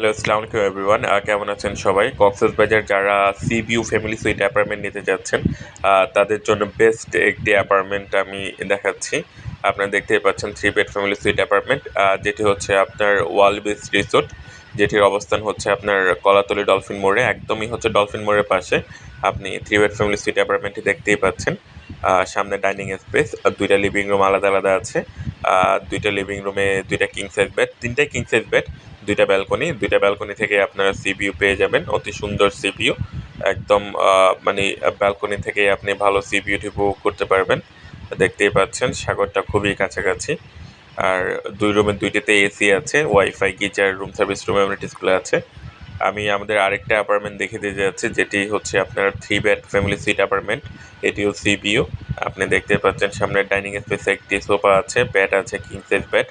Hello, আসসালামু আলাইকুম everyone. কেমন আছেন সবাই? কক্সবাজার যারা C view family sweet apartment নিতে যাচ্ছেন, তাদের জন্য বেস্ট একটি অ্যাপার্টমেন্ট আমি দেখাচ্ছি। আপনারা দেখতেই পাচ্ছেন 3 বেড ফ্যামিলি সুইট অ্যাপার্টমেন্ট, যেটি হচ্ছে আপনার ওয়াল বেস রিসোর্ট, যেটির অবস্থান হচ্ছে আপনার কলাতলী ডলফিন মোড়ে, একদমই হচ্ছে ডলফিন মোড়ের পাশে। আপনি 3 বেড ফ্যামিলি সুইট অ্যাপার্টমেন্টটি দেখতেই পাচ্ছেন। সামনে ডাইনিং স্পেস, 2টা লিভিং রুম আলাদা আলাদা আছে। 2টা লিভিং রুমে 2টা কিং সাইজ বেড, 3টাই কিং সাইজ বেড। 2টা ব্যালকনি থেকে আপনারা সি ভিউ পেয়ে যাবেন, অতি সুন্দর সি ভিউ। একদম মানে ব্যালকনি থেকেই আপনি ভালো সি ভিউটি উপভোগ করতে পারবেন। দেখতেই পাচ্ছেন সাগরটা খুবই কাছাকাছি। আর 2 রুমের 2টিতে এসি আছে, wifi, geyser, room service, room অ্যামেনিটিসগুলো আছে। আমি আমাদের আরেকটা অ্যাপার্টমেন্ট দেখে দিয়ে যাচ্ছি, যেটি হচ্ছে আপনার 3 বেড ফ্যামিলি সুইট অ্যাপার্টমেন্ট। এটিও সি ভিউ। আপনি দেখতে পাচ্ছেন সামনে ডাইনিং স্পেসে একটি সোফা আছে, বেড আছে, কিং সাইজ বেড।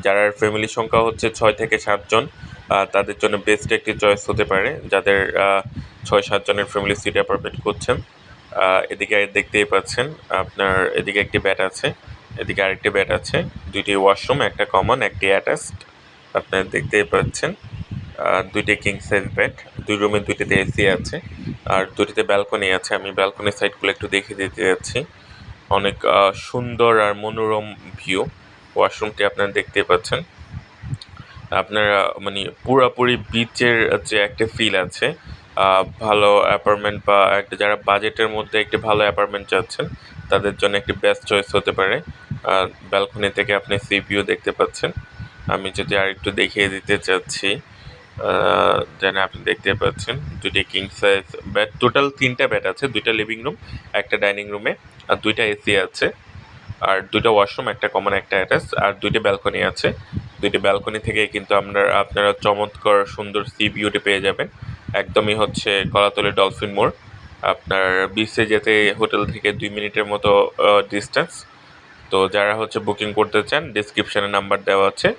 যার ফ্যামিলি সংখ্যা হচ্ছে 6 থেকে 7 জন, তাদের জন্য বেস্ট একটি চয়েস হতে পারে, যাদের 6-7 জনের ফ্যামিলি সুইট অ্যাপার্টমেন্ট খুঁজছেন। এদিকে দেখতেই পাচ্ছেন আপনার এদিকে একটি বেড আছে, এদিকে আরেকটি বেড আছে, 2টি ওয়াশরুম, একটা কমন, একটি অ্যাটাচড। আপনারা দেখতেই পাচ্ছেন 2টি কিং সাইজ বেড, 2 রুমে 2টিতে এসি আছে, আর 2টিতে ব্যালকনি আছে। আমি ব্যালকনির সাইডগুলো একটু দেখিয়ে দিতে যাচ্ছি। অনেক সুন্দর আর মনোরম ভিউ। ওয়াশরুমটি আপনারা দেখতেই পাচ্ছেন। আপনারা মানে পুরাপুরি বিচের যে একটা ফিল আছে। ভালো অ্যাপার্টমেন্ট বা একটা যারা বাজেটের মধ্যে একটি ভালো অ্যাপার্টমেন্ট চাচ্ছেন, তাদের জন্য একটি বেস্ট চয়েস হতে পারে। ব্যালকনি থেকে আপনি সি ভিউ দেখতে পাচ্ছেন। আমি যদি আরেকটু দেখিয়ে দিতে চাচ্ছি, দেন আপনি দেখতে পাচ্ছেন 2টি কিং সাইজ বেড, টোটাল 3টা বেড আছে, 2টা লিভিং রুম, একটা ডাইনিং রুমে, আর 2টা এসি আছে, আর 2টা ওয়াশরুম, একটা কমন, একটা অ্যাটাচ, আর 2টি ব্যালকনি আছে। 2টি ব্যালকনি থেকে কিন্তু আপনারা চমৎকার সুন্দর সি ভিউটি পেয়ে যাবেন। একদমই হচ্ছে কলাতলী ডলফিন মোড়। আপনার বিচে যেতে হোটেল থেকে 2 মিনিটের মতো ডিস্টেন্স। তো যারা হচ্ছে বুকিং করতে চান, ডিসক্রিপশনে নাম্বার দেওয়া আছে।